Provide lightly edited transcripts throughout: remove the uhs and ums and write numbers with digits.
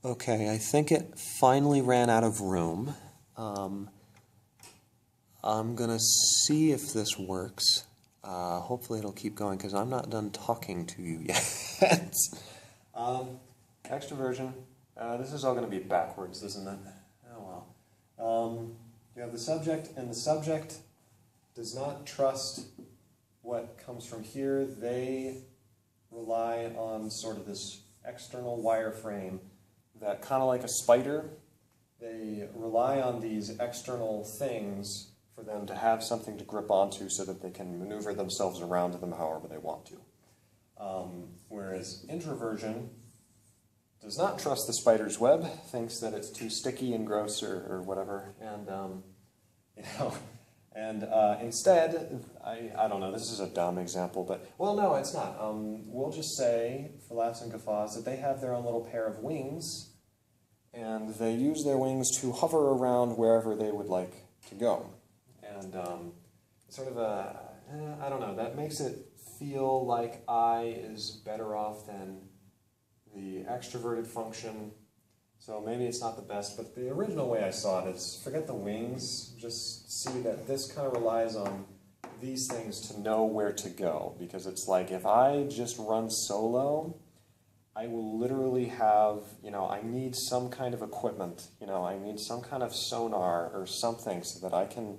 Okay, I think it finally ran out of room. I'm going to see if this works. Hopefully it'll keep going because I'm not done talking to you yet. Extraversion. This is all going to be backwards, isn't it? Oh well. You have the subject, and the subject does not trust what comes from here. They rely on sort of this external wireframe that, kind of like a spider, they rely on these external things for them to have something to grip onto so that they can maneuver themselves around them however they want to. Whereas introversion does not trust the spider's web, thinks that it's too sticky and gross or whatever, and instead, I don't know, this is a dumb example, but, well, no, it's not. We'll just say, for laughs and guffaws, that they have their own little pair of wings, and they use their wings to hover around wherever they would like to go. And sort of I don't know, that makes it feel like I is better off than the extroverted function. So maybe it's not the best, but the original way I saw it is forget the wings, just see that this kind of relies on these things to know where to go. Because it's like if I just run solo, I will literally have, I need some kind of equipment, I need some kind of sonar or something so that I can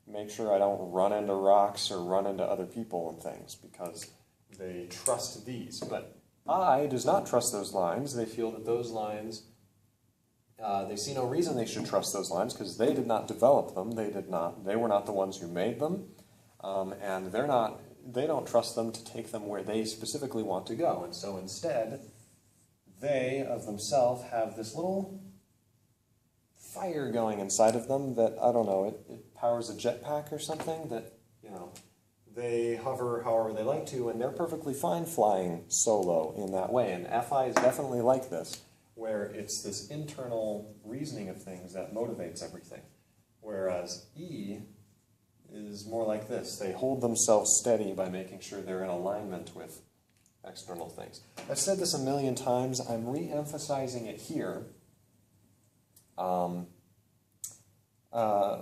make sure I don't run into rocks or run into other people and things because they trust these. But I does not trust those lines. They feel that those lines, they see no reason they should trust those lines because they did not develop them. They were not the ones who made them. And they don't trust them to take them where they specifically want to go. And so instead, they of themselves have this little fire going inside of them that, I don't know, it powers a jetpack or something that, they hover however they like to, and they're perfectly fine flying solo in that way. And FI is definitely like this, where it's this internal reasoning of things that motivates everything. Whereas E is more like this. They hold themselves steady by making sure they're in alignment with external things. I've said this a million times. I'm re-emphasizing it here.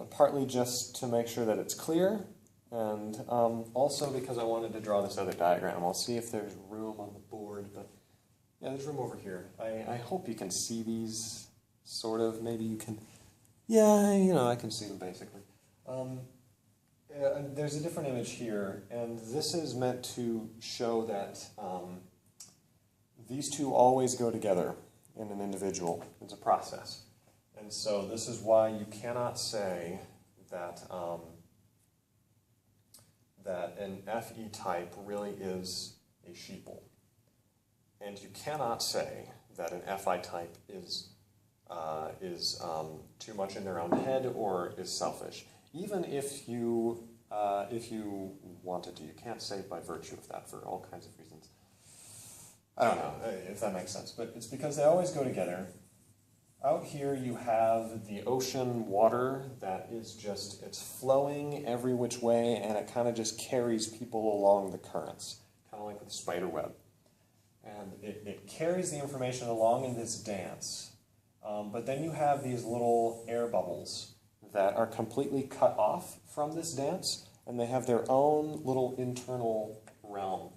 Partly just to make sure that it's clear, and also because I wanted to draw this other diagram. I'll see if there's room on the board, but yeah, there's room over here. I hope you can see these, sort of. Maybe you can, yeah, I can see them basically. There's a different image here, and this is meant to show that these two always go together in an individual. It's a process. And so this is why you cannot say that that an FE type really is a sheeple. And you cannot say that an FI type is too much in their own head or is selfish. Even if you wanted to, you can't say it by virtue of that for all kinds of reasons. I don't know if that makes sense, but it's because they always go together. Out here you have the ocean water that is just, it's flowing every which way, and it kind of just carries people along the currents, kind of like with a spider web. And it carries the information along in this dance. But then you have these little air bubbles that are completely cut off from this dance, and they have their own little internal realm.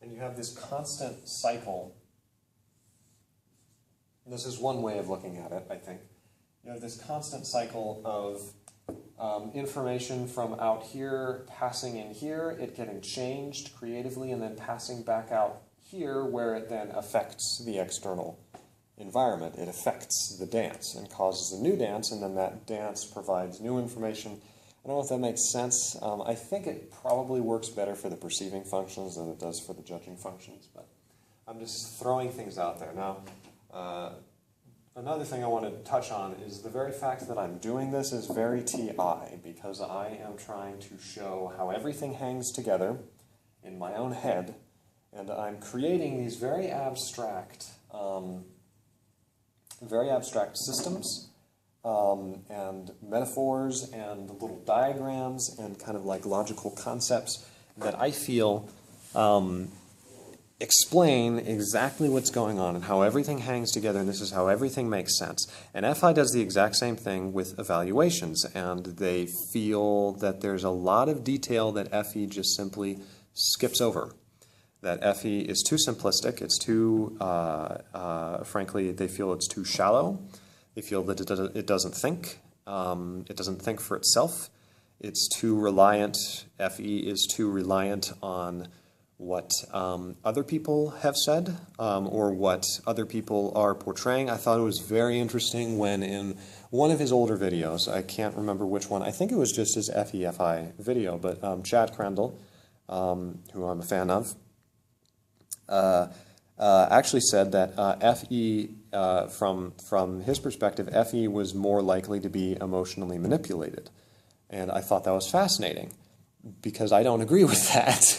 And you have this constant cycle. And this is one way of looking at it, I think. You have this constant cycle of information from out here passing in here, it getting changed creatively, and then passing back out here where it then affects the external environment. It affects the dance and causes a new dance, and then that dance provides new information. I don't know if that makes sense. I think it probably works better for the perceiving functions than it does for the judging functions, but I'm just throwing things out there. Now, another thing I want to touch on is the very fact that I'm doing this is very TI, because I am trying to show how everything hangs together in my own head, and I'm creating these very abstract systems and metaphors and little diagrams and kind of like logical concepts that I feel explain exactly what's going on and how everything hangs together, and this is how everything makes sense. And FI does the exact same thing with evaluations, and they feel that there's a lot of detail that FE just simply skips over. That FE is too simplistic, it's too, frankly, they feel it's too shallow. They feel that it doesn't think for itself. It's too reliant, FE is too reliant on what other people have said or what other people are portraying. I thought it was very interesting when in one of his older videos, I can't remember which one, I think it was just his FEFI video, but Chad Crandall, who I'm a fan of, actually said that FE, from his perspective, FE was more likely to be emotionally manipulated. And I thought that was fascinating, because I don't agree with that.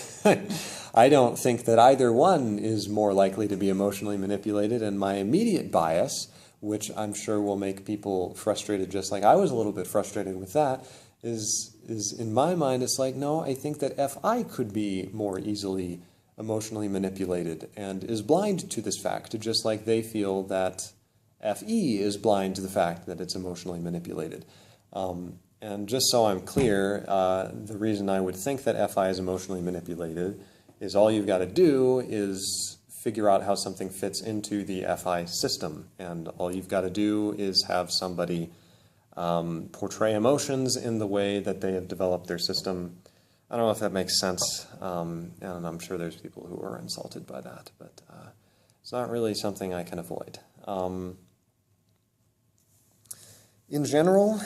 I don't think that either one is more likely to be emotionally manipulated, and my immediate bias, which I'm sure will make people frustrated just like I was a little bit frustrated with that, is in my mind, it's like, no, I think that FI could be more easily emotionally manipulated and is blind to this fact, just like they feel that FE is blind to the fact that it's emotionally manipulated. And just so I'm clear, the reason I would think that FI is emotionally manipulated is all you've got to do is figure out how something fits into the FI system. And all you've got to do is have somebody portray emotions in the way that they have developed their system. I don't know if that makes sense, and I'm sure there's people who are insulted by that, but it's not really something I can avoid. In general,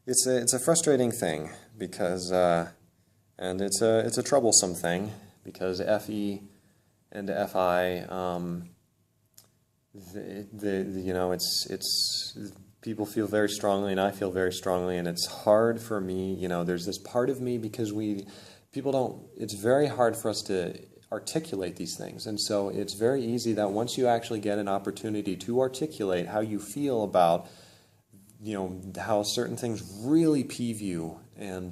it's a frustrating thing because, and it's a troublesome thing because FE and FI, you know, it's people feel very strongly and I feel very strongly, and it's hard for me. You know, there's this part of me because people don't. It's very hard for us to articulate these things, and so it's very easy that once you actually get an opportunity to articulate how you feel about, you know, how certain things really peeve you, and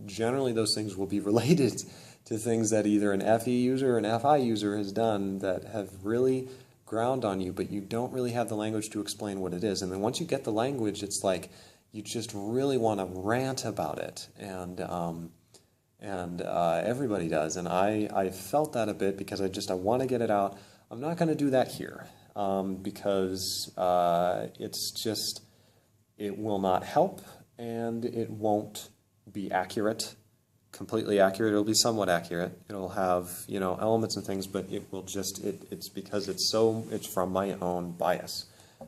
generally those things will be related to things that either an FE user or an FI user has done that have really ground on you, but you don't really have the language to explain what it is. And then once you get the language, it's like you just really want to rant about it, and everybody does. And I felt that a bit because I want to get it out. I'm not going to do that here because it's just, it will not help, and it won't be accurate, completely accurate. It'll be somewhat accurate. It'll have, you know, elements and things, but it will just, it's because it's from my own bias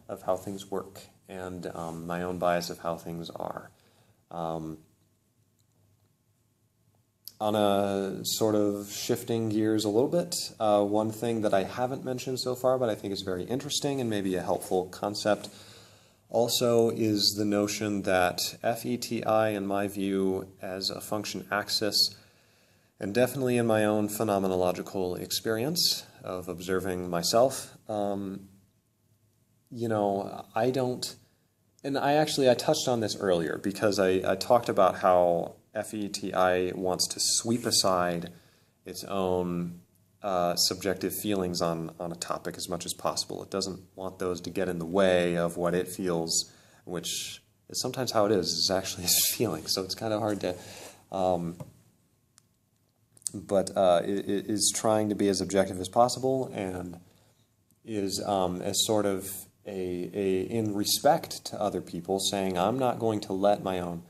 of how things work, and my own bias of how things are. On a sort of shifting gears a little bit, one thing that I haven't mentioned so far, but I think is very interesting and maybe a helpful concept also, is the notion that FETI, in my view, as a function axis, and definitely in my own phenomenological experience of observing myself, you know, I don't, and I touched on this earlier because I talked about how FETI wants to sweep aside its own subjective feelings on a topic as much as possible. It doesn't want those to get in the way of what it feels, which is sometimes how it is actually its feelings, so it's kind of hard to, but it is trying to be as objective as possible, and is as sort of in respect to other people, saying, I'm not going to let my own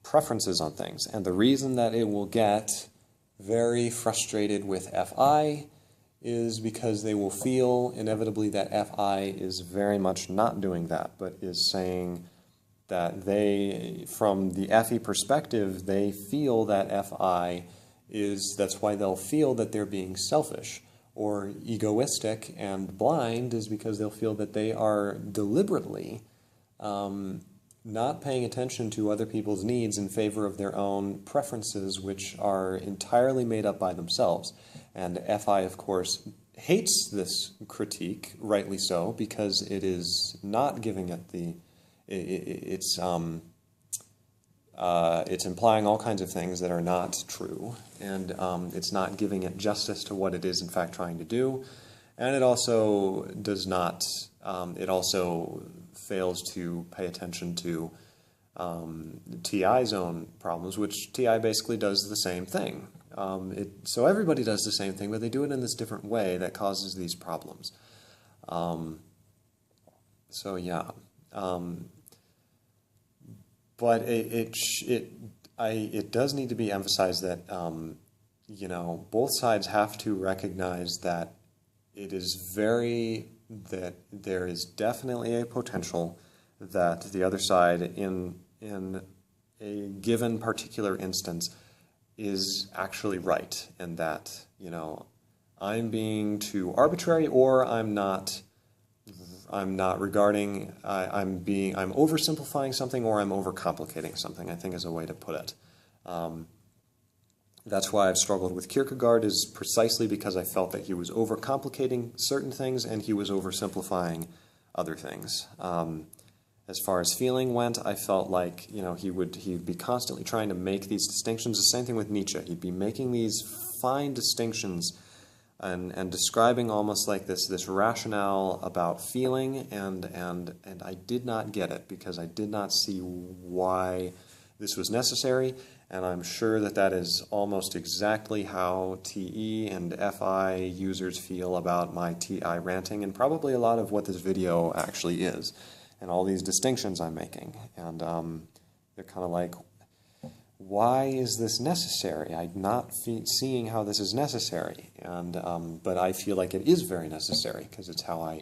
preferences on things. And the reason that it will get very frustrated with FI is because they will feel inevitably that FI is very much not doing that, but is saying that they, from the FE perspective, they feel that FI is, that's why they'll feel that they're being selfish or egoistic and blind, is because they'll feel that they are deliberately not paying attention to other people's needs in favor of their own preferences, which are entirely made up by themselves. And FI, of course, hates this critique, rightly so, because it is not giving it the, it's it's implying all kinds of things that are not true, and it's not giving it justice to what it is in fact trying to do, and it also does not, it also fails to pay attention to TI's own problems, which TI basically does the same thing. So everybody does the same thing, but they do it in this different way that causes these problems. So yeah, but it does need to be emphasized that you know, both sides have to recognize that that there is definitely a potential that the other side in a given particular instance is actually right, and that, you know, I'm being too arbitrary, or I'm not regarding, I'm oversimplifying something, or I'm overcomplicating something, I think is a way to put it. That's why I've struggled with Kierkegaard, is precisely because I felt that he was overcomplicating certain things and he was oversimplifying other things. As far as feeling went, I felt like, you know, he'd be constantly trying to make these distinctions. The same thing with Nietzsche. He'd be making these fine distinctions and describing almost like this rationale about feeling, and I did not get it, because I did not see why this was necessary, and I'm sure that is almost exactly how TE and FI users feel about my TI ranting, and probably a lot of what this video actually is, and all these distinctions I'm making. And they're kind of like, why is this necessary? I'm not seeing how this is necessary. And but I feel like it is very necessary, because it's how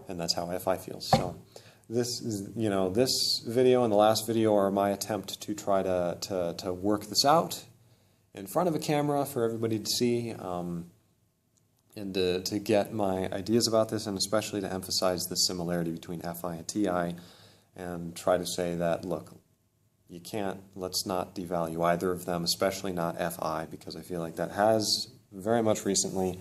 that's how FI feels. So this is, you know, this video and the last video are my attempt to try to work this out in front of a camera for everybody to see, and to get my ideas about this, and especially to emphasize the similarity between FI and TI, and try to say that, look, you can't, let's not devalue either of them, especially not FI, because I feel like that has very much recently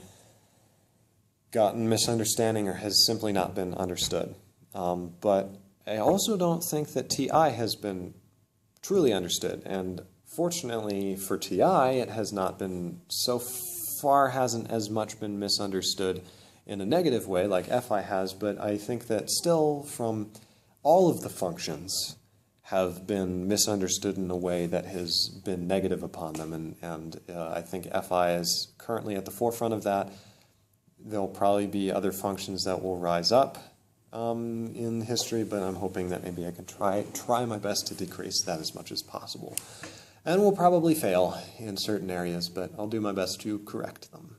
gotten misunderstanding, or has simply not been understood. But I also don't think that TI has been truly understood, and fortunately for TI, it has not been so far, hasn't as much been misunderstood in a negative way like FI has, but I think that still from all of the functions have been misunderstood in a way that has been negative upon them, and I think FI is currently at the forefront of that. There'll probably be other functions that will rise up in history, but I'm hoping that maybe I can try my best to decrease that as much as possible. And we'll probably fail in certain areas, but I'll do my best to correct them.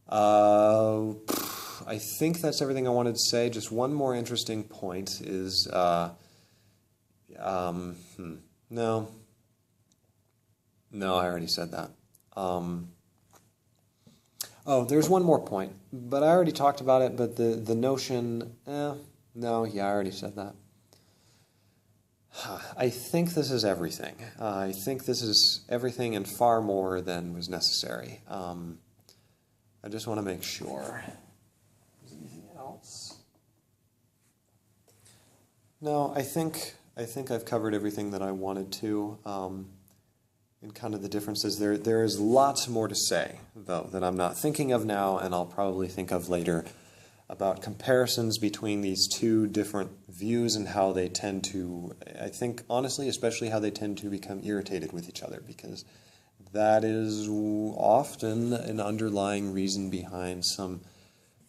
I think that's everything I wanted to say. Just one more interesting point is, no, I already said that. Oh, there's one more point, but I already talked about it, but the notion, no, yeah, I already said that. I think this is everything. I think this is everything and far more than was necessary. I just want to make sure. Is there anything else? No, I think I've covered everything that I wanted to. And kind of the differences. There is lots more to say, though, that I'm not thinking of now, and I'll probably think of later, about comparisons between these two different views and how they tend to, I think, honestly, especially how they tend to become irritated with each other, because that is often an underlying reason behind some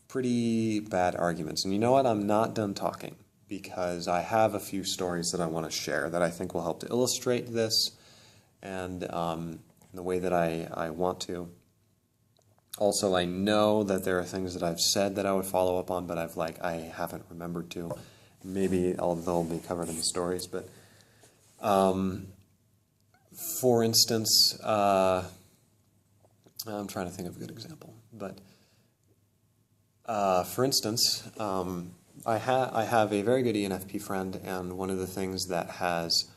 pretty bad arguments. And you know what? I'm not done talking, because I have a few stories that I want to share that I think will help to illustrate this, and in the way that I want to. Also, I know that there are things that I've said that I would follow up on, but I haven't remembered to. Maybe they'll be covered in the stories, but for instance, I'm trying to think of a good example, but for instance, I have a very good ENFP friend, and one of the things that has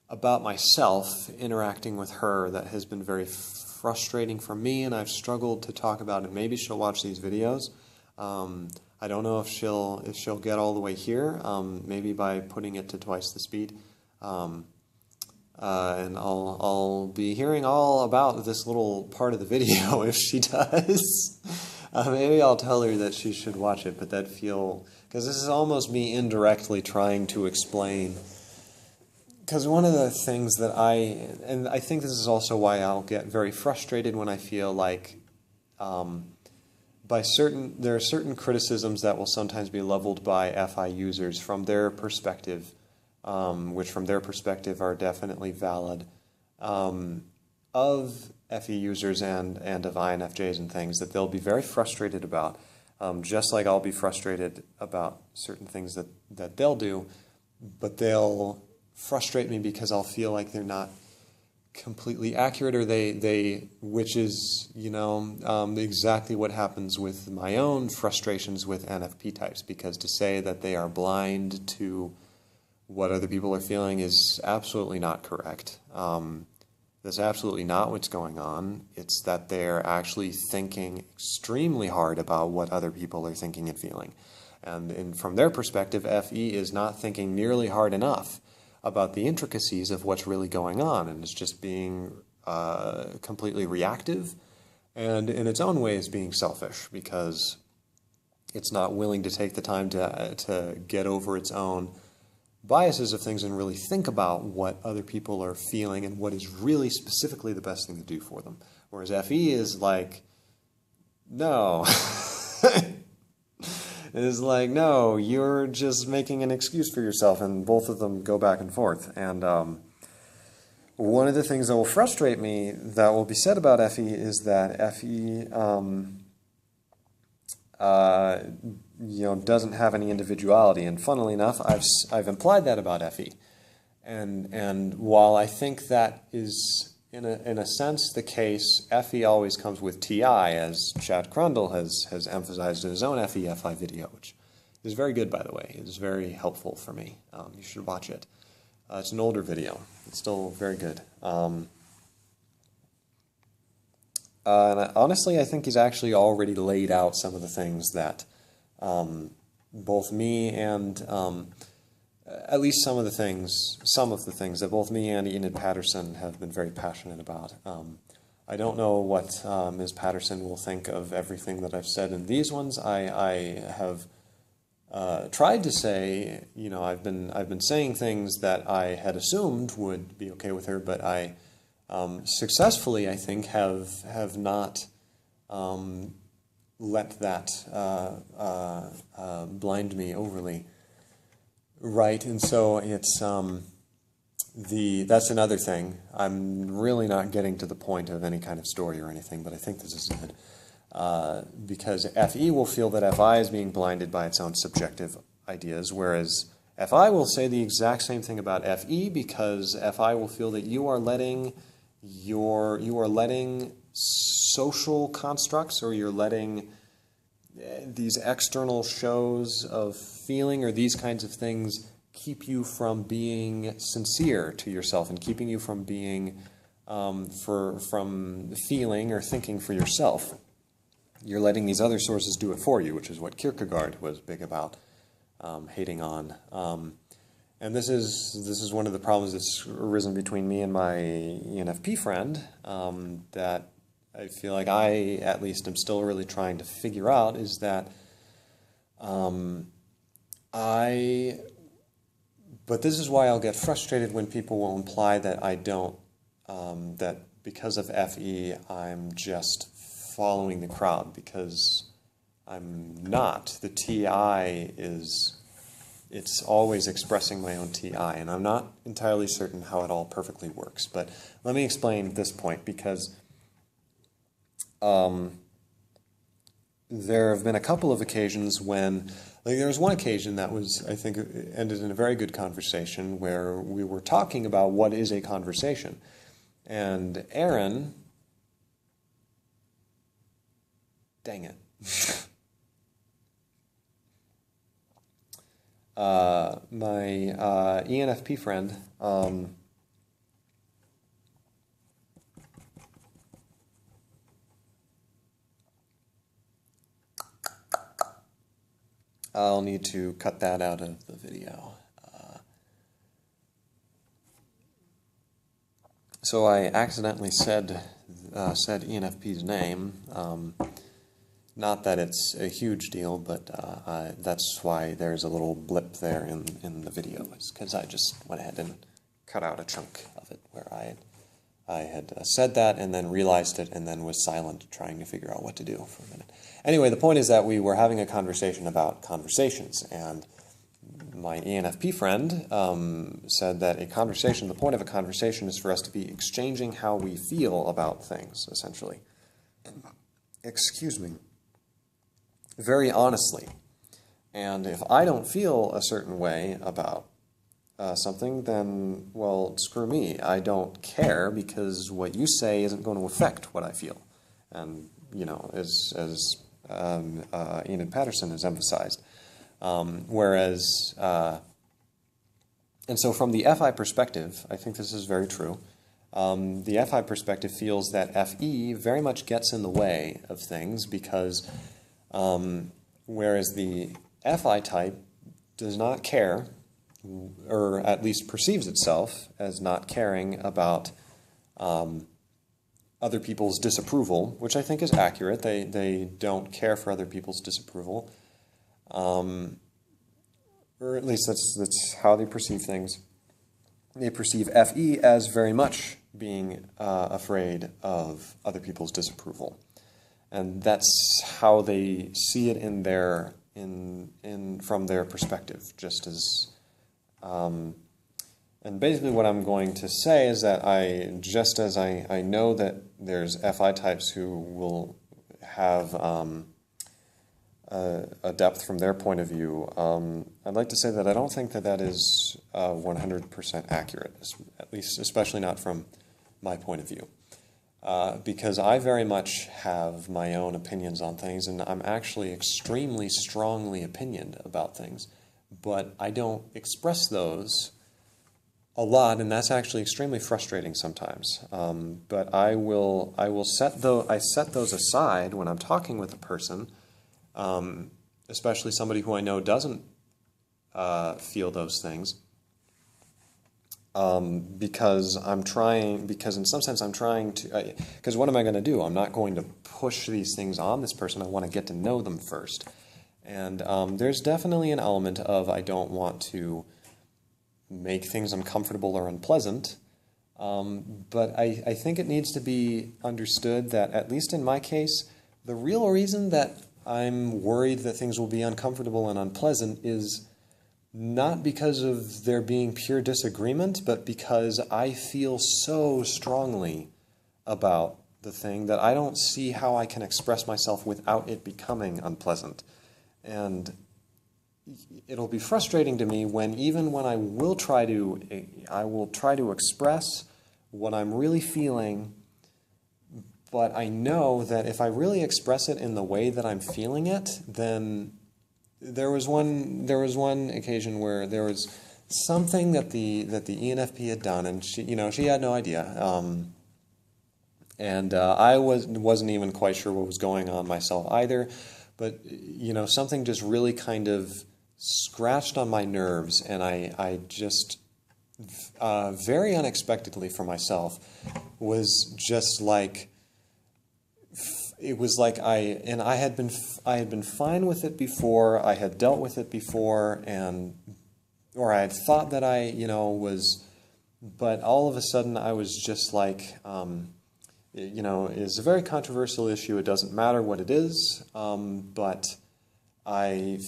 about myself interacting with her that has been very frustrating for me, and I've struggled to talk about it. Maybe she'll watch these videos. I don't know if she'll get all the way here, maybe by putting it to twice the speed. And I'll be hearing all about this little part of the video if she does. Maybe I'll tell her that she should watch it, but because this is almost me indirectly trying to explain. Because one of the things that and I think this is also why I'll get very frustrated when I feel like there are certain criticisms that will sometimes be leveled by FI users from their perspective, which from their perspective are definitely valid, of FE users and of INFJs and things that they'll be very frustrated about, just like I'll be frustrated about certain things that they'll do, but they'll frustrate me because I'll feel like they're not completely accurate, or which is, exactly what happens with my own frustrations with NFP types, because to say that they are blind to what other people are feeling is absolutely not correct. That's absolutely not what's going on. It's that they're actually thinking extremely hard about what other people are thinking and feeling. And from their perspective, FE is not thinking nearly hard enough about the intricacies of what's really going on, and it's just being completely reactive, and in its own way is being selfish, because it's not willing to take the time to get over its own biases of things and really think about what other people are feeling and what is really specifically the best thing to do for them. Whereas FE is like, no. It is like, no, you're just making an excuse for yourself, and both of them go back and forth. And one of the things that will frustrate me that will be said about FE is that FE doesn't have any individuality, and funnily enough, I've implied that about FE, and while I think that is in a sense the case, FE always comes with TI, as Chad Crundle has emphasized in his own FE-FI video, which is very good, by the way. It is very helpful for me. You should watch it. It's an older video. It's still very good. And honestly, I think he's actually already laid out some of the things that both me and, at least some of the things that both me and Enid Patterson have been very passionate about. I don't know what Ms. Patterson will think of everything that I've said in these ones. I have tried to say, I've been saying things that I had assumed would be okay with her, but I successfully, I think, have not let that blind me overly. Right, and so it's that's another thing. I'm really not getting to the point of any kind of story or anything, but I think this is good. Because FE will feel that FI is being blinded by its own subjective ideas, whereas FI will say the exact same thing about FE, because FI will feel that you are letting social constructs, or you're letting these external shows of feeling or these kinds of things keep you from being sincere to yourself and keeping you from being from feeling or thinking for yourself. You're letting these other sources do it for you, which is what Kierkegaard was big about hating on. And this is one of the problems that's arisen between me and my ENFP friend that I feel like I, at least, am still really trying to figure out, is that but this is why I'll get frustrated when people will imply that I don't, that because of FE, I'm just following the crowd, because I'm not. The TI it's always expressing my own TI, and I'm not entirely certain how it all perfectly works. But let me explain this point, because there have been a couple of occasions when, there was one occasion that was, I think, ended in a very good conversation, where we were talking about what is a conversation. And Aaron, dang it, my ENFP friend, I'll need to cut that out of the video. So I accidentally said ENFP's name. Not that it's a huge deal, but that's why there's a little blip there in the video. It's because I just went ahead and cut out a chunk of it where I had said that and then realized it and then was silent trying to figure out what to do for a minute. Anyway, the point is that we were having a conversation about conversations, and my ENFP friend said that the point of a conversation is for us to be exchanging how we feel about things, essentially. Excuse me. Very honestly. And if I don't feel a certain way about something, then, well, screw me. I don't care, because what you say isn't going to affect what I feel. And, you know, as Ian Patterson has emphasized. And so from the FI perspective, I think this is very true. The FI perspective feels that FE very much gets in the way of things because whereas the FI type does not care, or at least perceives itself as not caring about other people's disapproval, which I think is accurate. They don't care for other people's disapproval. Or at least that's how they perceive things. They perceive FE as very much being afraid of other people's disapproval. And that's how they see it from their perspective, just as and basically what I'm going to say is that just as I know that there's FI types who will have a depth from their point of view, I'd like to say that I don't think that is 100% accurate, at least especially not from my point of view. Because I very much have my own opinions on things, and I'm actually extremely strongly opinioned about things, but I don't express those a lot, and that's actually extremely frustrating sometimes. But I set those aside when I'm talking with a person, especially somebody who I know doesn't feel those things. Because in some sense I'm trying to, because what am I going to do? I'm not going to push these things on this person. I want to get to know them first. And there's definitely an element of I don't want to make things uncomfortable or unpleasant. But I think it needs to be understood that, at least in my case, the real reason that I'm worried that things will be uncomfortable and unpleasant is not because of there being pure disagreement, but because I feel so strongly about the thing that I don't see how I can express myself without it becoming unpleasant. And it'll be frustrating to me even when I will try to express what I'm really feeling, but I know that if I really express it in the way that I'm feeling it, then there was one occasion where there was something that the ENFP had done, and she had no idea, and I wasn't even quite sure what was going on myself either, but something just really kind of scratched on my nerves, and I just very unexpectedly for myself was just like. It was like I had been fine with it before. I had dealt with it before, or I had thought that I was, but all of a sudden I was just like, it's a very controversial issue. It doesn't matter what it is, but I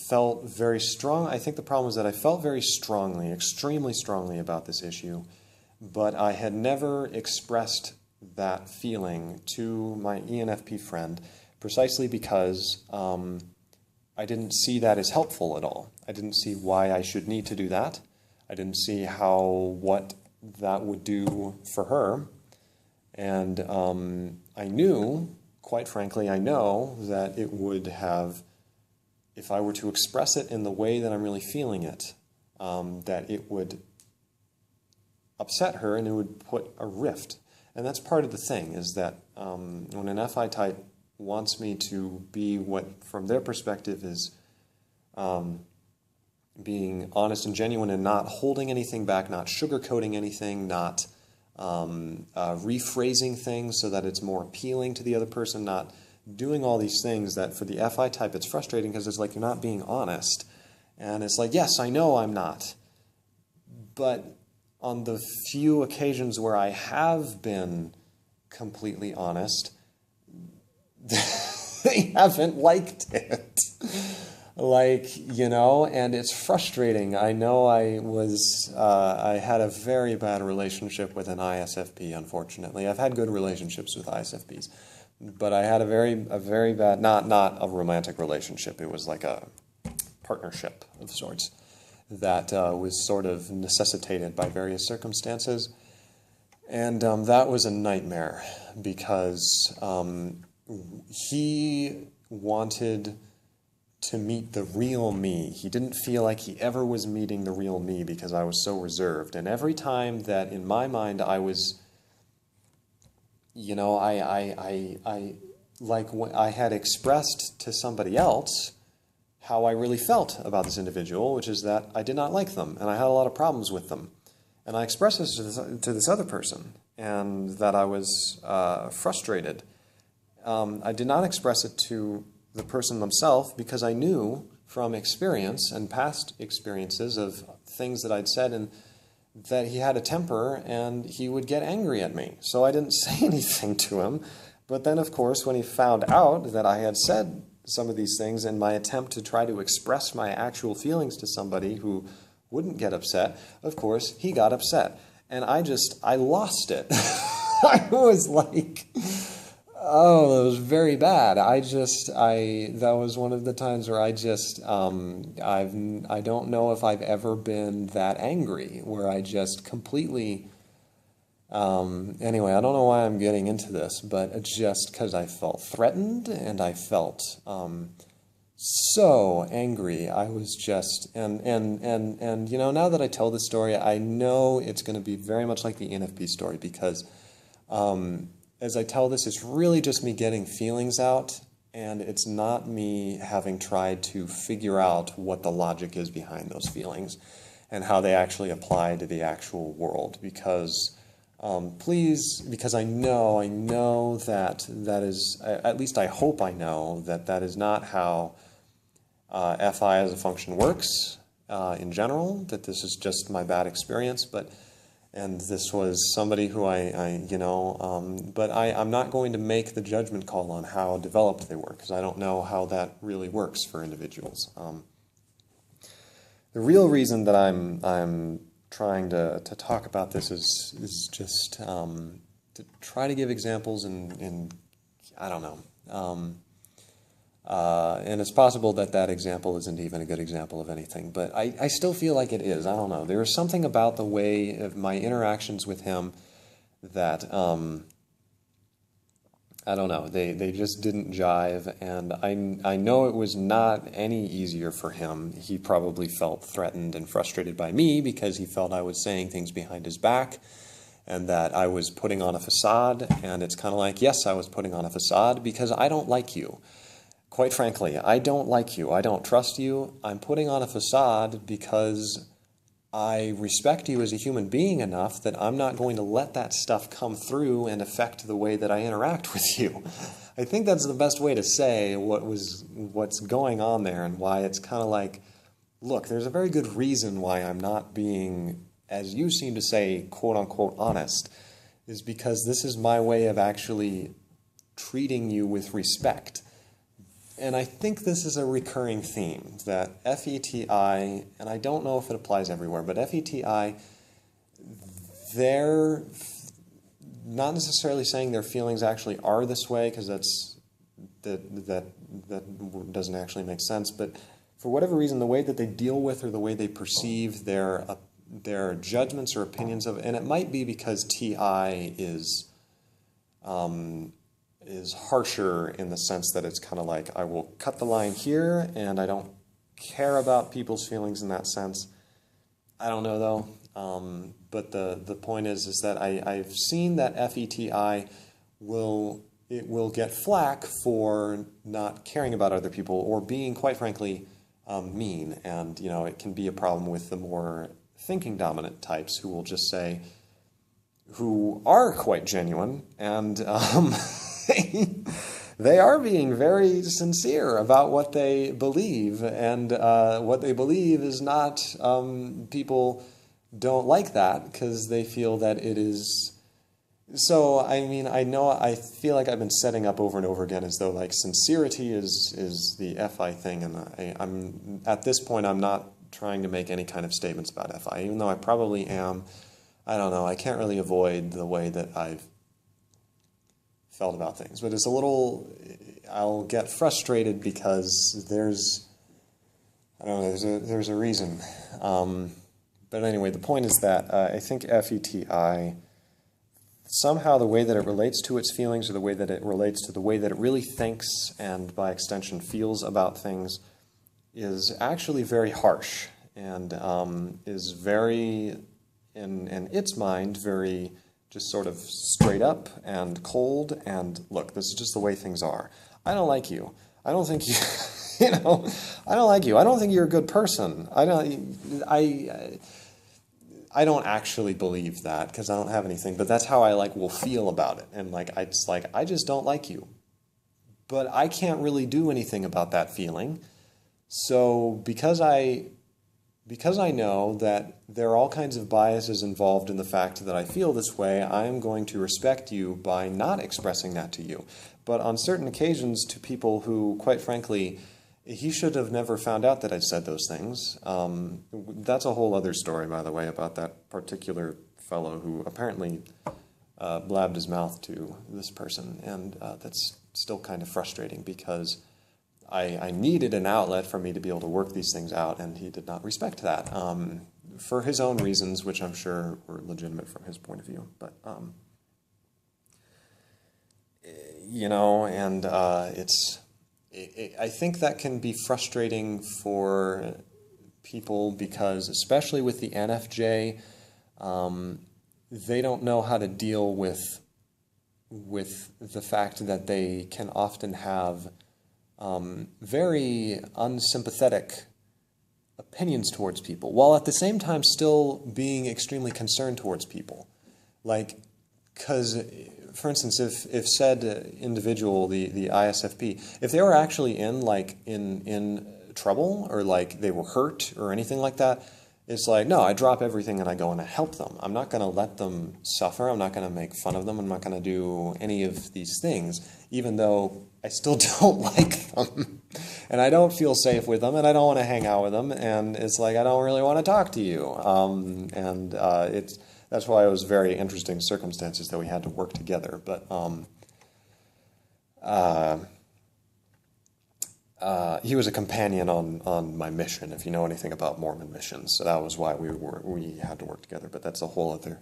felt very strong. I think the problem was that I felt very strongly, extremely strongly about this issue, but I had never expressed that feeling to my ENFP friend precisely because I didn't see that as helpful at all. I didn't see why I should need to do that. I didn't see what that would do for her. And I knew, quite frankly, I know that it would have, if I were to express it in the way that I'm really feeling it, that it would upset her and it would put a rift. And that's part of the thing, is that when an FI type wants me to be what, from their perspective, is being honest and genuine and not holding anything back, not sugarcoating anything, not rephrasing things so that it's more appealing to the other person, not doing all these things that for the FI type it's frustrating because it's like you're not being honest. And it's like, yes, I know I'm not. But on the few occasions where I have been completely honest, they haven't liked it. And it's frustrating. I know I had a very bad relationship with an ISFP, unfortunately. I've had good relationships with ISFPs, but I had a very bad, not a romantic relationship. It was like a partnership of sorts that was sort of necessitated by various circumstances. And that was a nightmare because he wanted to meet the real me. He didn't feel like he ever was meeting the real me because I was so reserved. And every time that in my mind I was, I had expressed to somebody else how I really felt about this individual, which is that I did not like them and I had a lot of problems with them. And I expressed this to this other person and that I was frustrated. I did not express it to the person themselves because I knew from experience and past experiences of things that I'd said and that he had a temper and he would get angry at me. So I didn't say anything to him. But then, of course, when he found out that I had said some of these things in my attempt to try to express my actual feelings to somebody who wouldn't get upset, of course, he got upset. And I lost it. I was like, oh, it was very bad. That was one of the times where I don't know if I've ever been that angry, where I just completely, anyway, I don't know why I'm getting into this, but it's just because I felt threatened and I felt so angry. I was just, and now that I tell this story, I know it's going to be very much like the NFP story because, as I tell this, it's really just me getting feelings out, and it's not me having tried to figure out what the logic is behind those feelings and how they actually apply to the actual world. Because, because I know that is, at least I hope I know that is not how FI as a function works in general, that this is just my bad experience, and this was somebody who but I'm not going to make the judgment call on how developed they were because I don't know how that really works for individuals. The real reason that I'm trying to talk about this is just to try to give examples in I don't know. And it's possible that example isn't even a good example of anything, but I still feel like it is. I don't know. There is something about the way of my interactions with him that, I don't know, they just didn't jive, and I know it was not any easier for him. He probably felt threatened and frustrated by me because he felt I was saying things behind his back and that I was putting on a facade, and it's kind of like, yes, I was putting on a facade because I don't like you. Quite frankly, I don't like you. I don't trust you. I'm putting on a facade because I respect you as a human being enough that I'm not going to let that stuff come through and affect the way that I interact with you. I think that's the best way to say what's going on there and why it's kind of like, look, there's a very good reason why I'm not being, as you seem to say, quote-unquote honest, is because this is my way of actually treating you with respect. And I think this is a recurring theme, that FETI, and I don't know if it applies everywhere, but FETI, they're not necessarily saying their feelings actually are this way, because that doesn't actually make sense, but for whatever reason, the way that they deal with or the way they perceive their judgments or opinions of, and it might be because TI is harsher in the sense that it's kind of like, I will cut the line here, and I don't care about people's feelings in that sense. I don't know, though. But the point is that I've seen that FETI will get flack for not caring about other people or being, quite frankly, mean. And, it can be a problem with the more thinking dominant types who will just say, who are quite genuine, and they are being very sincere about what they believe, and what they believe is not, people don't like that because they feel that it is. So, I mean, I feel like I've been setting up over and over again as though, like, sincerity is the FI thing, and I'm at this point, I'm not trying to make any kind of statements about FI, even though I probably am. I don't know, I can't really avoid the way that I've felt about things, but it's a little, I'll get frustrated because I don't know, there's a reason. But anyway, the point is that I think FETI, somehow the way that it relates to its feelings, or the way that it relates to the way that it really thinks and by extension feels about things, is actually very harsh, and is very, in its mind, very just sort of straight up and cold, and look, this is just the way things are. I don't like you. I don't think you, I don't like you. I don't think you're a good person. I don't actually believe that because I don't have anything, but that's how I will feel about it. And I just don't like you. But I can't really do anything about that feeling. So because I know that there are all kinds of biases involved in the fact that I feel this way, I am going to respect you by not expressing that to you. But on certain occasions, to people who, quite frankly, he should have never found out that I said those things. That's a whole other story, by the way, about that particular fellow who apparently blabbed his mouth to this person. And that's still kind of frustrating because I needed an outlet for me to be able to work these things out, and he did not respect that for his own reasons, which I'm sure were legitimate from his point of view. But, and I think that can be frustrating for people because, especially with the NFJ, they don't know how to deal with the fact that they can often have very unsympathetic opinions towards people, while at the same time still being extremely concerned towards people. Because, for instance, if said individual, the ISFP, if they were actually in trouble, or they were hurt or anything like that, it's no, I drop everything and I go and I help them. I'm not going to let them suffer. I'm not going to make fun of them. I'm not going to do any of these things, even though I still don't like them. And I don't feel safe with them, and I don't want to hang out with them. And it's I don't really want to talk to you. That's why it was very interesting circumstances that we had to work together. But he was a companion on my mission, if you know anything about Mormon missions. So that was why we had to work together. But that's a whole other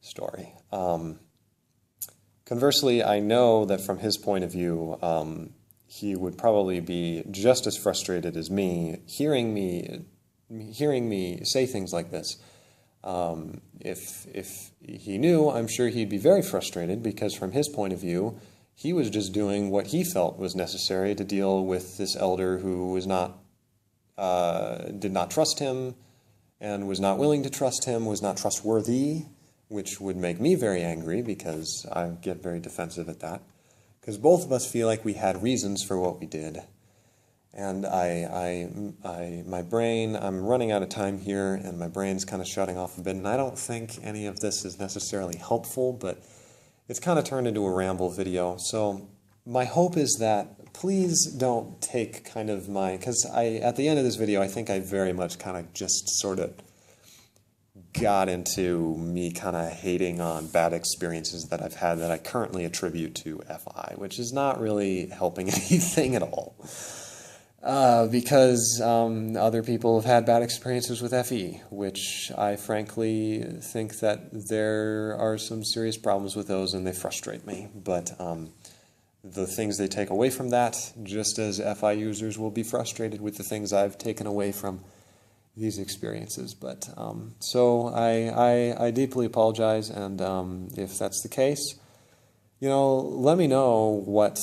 story. Conversely, I know that from his point of view, he would probably be just as frustrated as me hearing me say things like this. If he knew, I'm sure he'd be very frustrated because from his point of view, he was just doing what he felt was necessary to deal with this elder who was did not trust him and was not willing to trust him, was not trustworthy, which would make me very angry because I get very defensive at that. Because both of us feel like we had reasons for what we did. And my brain, I'm running out of time here, and my brain's kind of shutting off a bit, and I don't think any of this is necessarily helpful, but it's kind of turned into a ramble video. So my hope is that please don't take kind of because at the end of this video, I think I very much kind of just sort of got into me kind of hating on bad experiences that I've had that I currently attribute to FI, which is not really helping anything at all. Because other people have had bad experiences with FE, which I frankly think that there are some serious problems with those and they frustrate me. But the things they take away from that, just as FI users will be frustrated with the things I've taken away from these experiences. But so I deeply apologize, and if that's the case, let me know what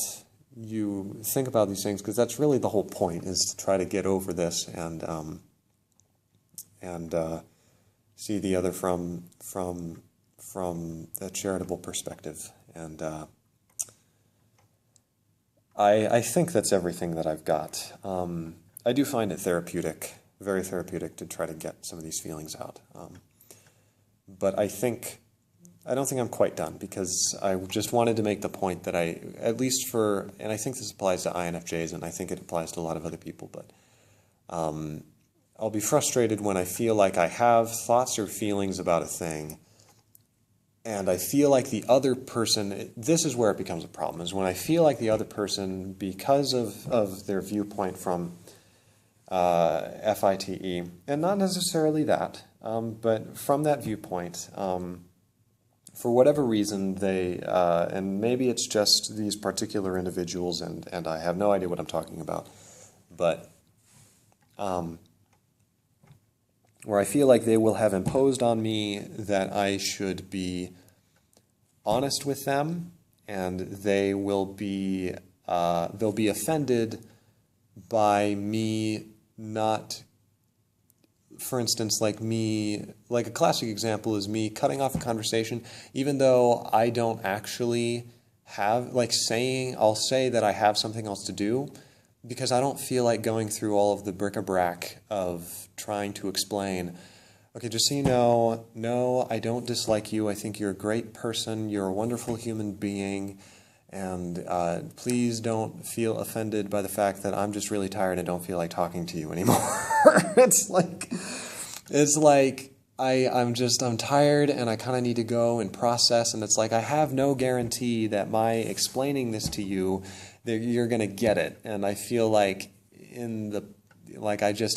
you think about these things, because that's really the whole point, is to try to get over this and see the other from a charitable perspective. And I think that's everything that I've got. I do find it therapeutic, very therapeutic, to try to get some of these feelings out. But I don't think I'm quite done, because I just wanted to make the point that at least and I think this applies to INFJs, and I think it applies to a lot of other people, but I'll be frustrated when I feel like I have thoughts or feelings about a thing, and I feel like the other person, this is where it becomes a problem, is when I feel like the other person, because of their viewpoint from FITE, and not necessarily that, but from that viewpoint, for whatever reason, they, and maybe it's just these particular individuals, and I have no idea what I'm talking about, but where I feel like they will have imposed on me that I should be honest with them, and they'll be offended by me not, for instance, like a classic example is me cutting off a conversation, even though I don't actually have, I'll say that I have something else to do, because I don't feel like going through all of the bric-a-brac of trying to explain, okay, just so you know, no, I don't dislike you, I think you're a great person, you're a wonderful human being, and please don't feel offended by the fact that I'm just really tired and don't feel like talking to you anymore. It's like I'm tired and I kind of need to go and process, and it's like I have no guarantee that my explaining this to you, that you're going to get it. And I feel like because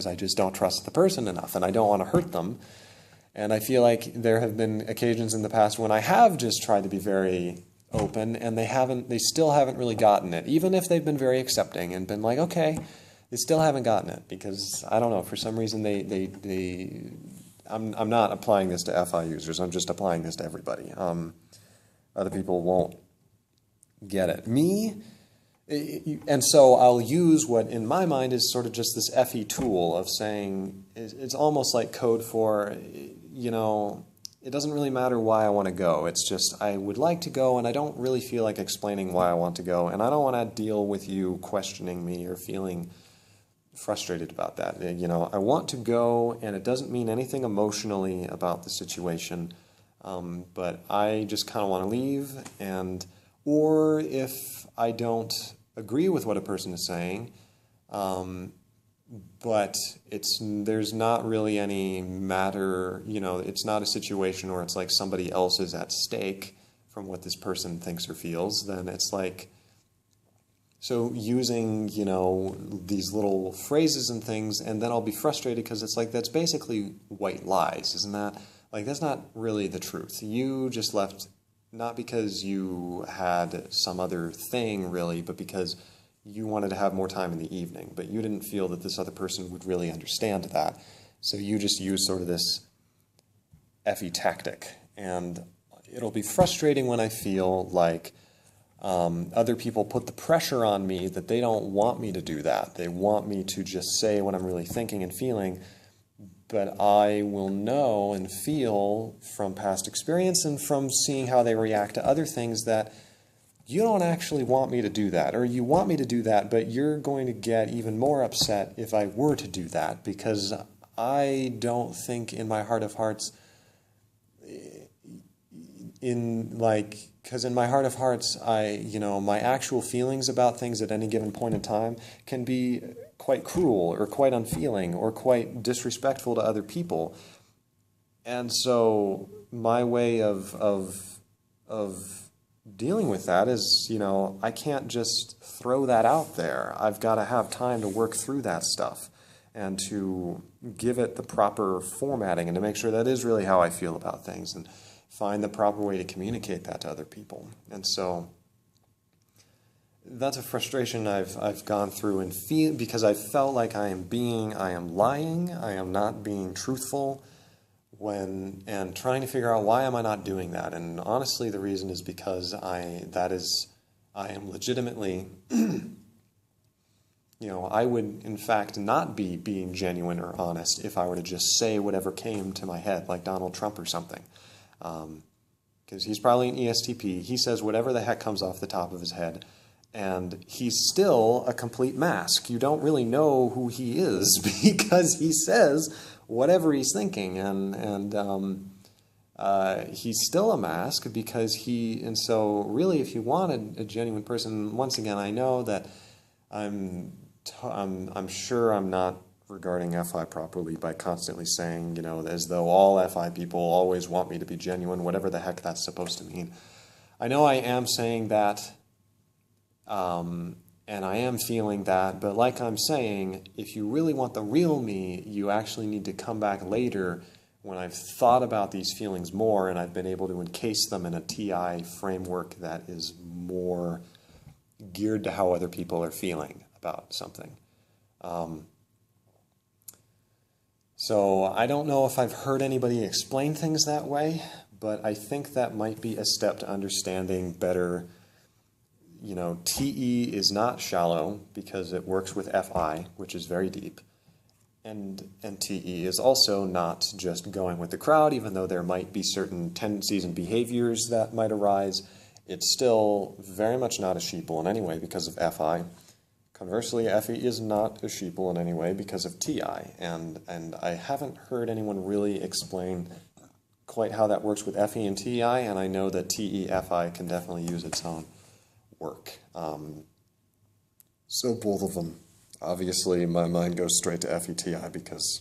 I just don't trust the person enough, and I don't want to hurt them. And I feel like there have been occasions in the past when I have just tried to be very open, and they still haven't really gotten it, even if they've been very accepting and been like, okay, they still haven't gotten it, because I don't know, for some reason I'm not applying this to FI users, I'm just applying this to everybody. Other people won't get it. And so I'll use what in my mind is sort of just this FE tool of saying, it's almost like code for, it doesn't really matter why I want to go. It's just I would like to go, and I don't really feel like explaining why I want to go, and I don't want to deal with you questioning me or feeling frustrated about that. I want to go, and it doesn't mean anything emotionally about the situation, but I just kind of want to leave, or if I don't agree with what a person is saying, but there's not really any matter, it's not a situation where it's like somebody else is at stake from what this person thinks or feels, then it's like, so using, these little phrases and things, and then I'll be frustrated because it's like, that's basically white lies, isn't that? Like, that's not really the truth. You just left, not because you had some other thing really, but because you wanted to have more time in the evening, but you didn't feel that this other person would really understand that. So you just use sort of this FE tactic. And it'll be frustrating when I feel like other people put the pressure on me that they don't want me to do that. They want me to just say what I'm really thinking and feeling, but I will know and feel from past experience and from seeing how they react to other things that you don't actually want me to do that, or you want me to do that, but you're going to get even more upset if I were to do that, because I don't think in my heart of hearts, because in my heart of hearts, my actual feelings about things at any given point in time can be quite cruel or quite unfeeling or quite disrespectful to other people. And so my way of dealing with that is, I can't just throw that out there. I've got to have time to work through that stuff and to give it the proper formatting and to make sure that is really how I feel about things and find the proper way to communicate that to other people. And so that's a frustration I've gone through and feel, because I felt like I am lying, I am not being truthful, and trying to figure out why am I not doing that. And honestly, the reason is because I am legitimately, I would in fact not be being genuine or honest if I were to just say whatever came to my head, like Donald Trump or something. because he's probably an ESTP. He says whatever the heck comes off the top of his head, and he's still a complete mask. You don't really know who he is because he says whatever he's thinking, and he's still a mask because and so really if you wanted a genuine person, once again, I know that I'm sure I'm not regarding FI properly by constantly saying, you know, as though all FI people always want me to be genuine, whatever the heck that's supposed to mean. I know I am saying that, and I am feeling that, but like I'm saying, if you really want the real me, you actually need to come back later when I've thought about these feelings more and I've been able to encase them in a TI framework that is more geared to how other people are feeling about something. So I don't know if I've heard anybody explain things that way, but I think that might be a step to understanding better. You know, TE is not shallow because it works with FI, which is very deep. And TE is also not just going with the crowd, even though there might be certain tendencies and behaviors that might arise. It's still very much not a sheeple in any way because of FI. Conversely, FE is not a sheeple in any way because of TI, and I haven't heard anyone really explain quite how that works with FE and TI, and I know that TE-FI can definitely use its own work. So both of them. Obviously, my mind goes straight to FE-TI because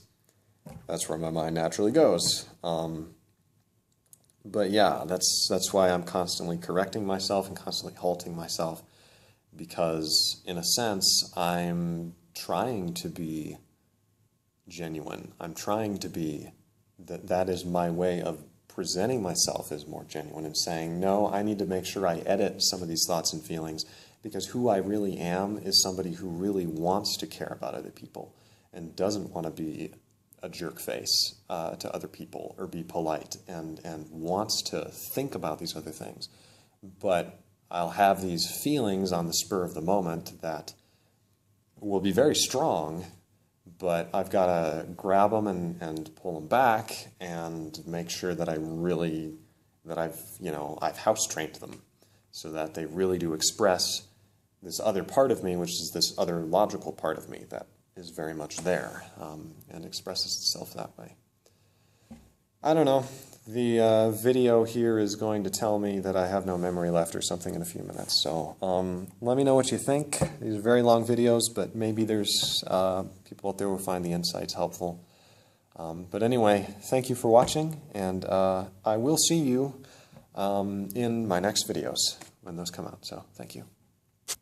that's where my mind naturally goes. But yeah, that's why I'm constantly correcting myself and constantly halting myself, because in a sense I'm trying to be genuine. I'm trying to be, that is my way of presenting myself as more genuine and saying, no, I need to make sure I edit some of these thoughts and feelings, because who I really am is somebody who really wants to care about other people and doesn't want to be a jerk face to other people or be polite and wants to think about these other things. But I'll have these feelings on the spur of the moment that will be very strong, but I've got to grab them and pull them back and make sure that I've house-trained them so that they really do express this other part of me, which is this other logical part of me that is very much there and expresses itself that way. I don't know. The video here is going to tell me that I have no memory left or something in a few minutes. So let me know what you think. These are very long videos, but maybe there's people out there who find the insights helpful. But anyway, thank you for watching, and I will see you in my next videos when those come out. So thank you.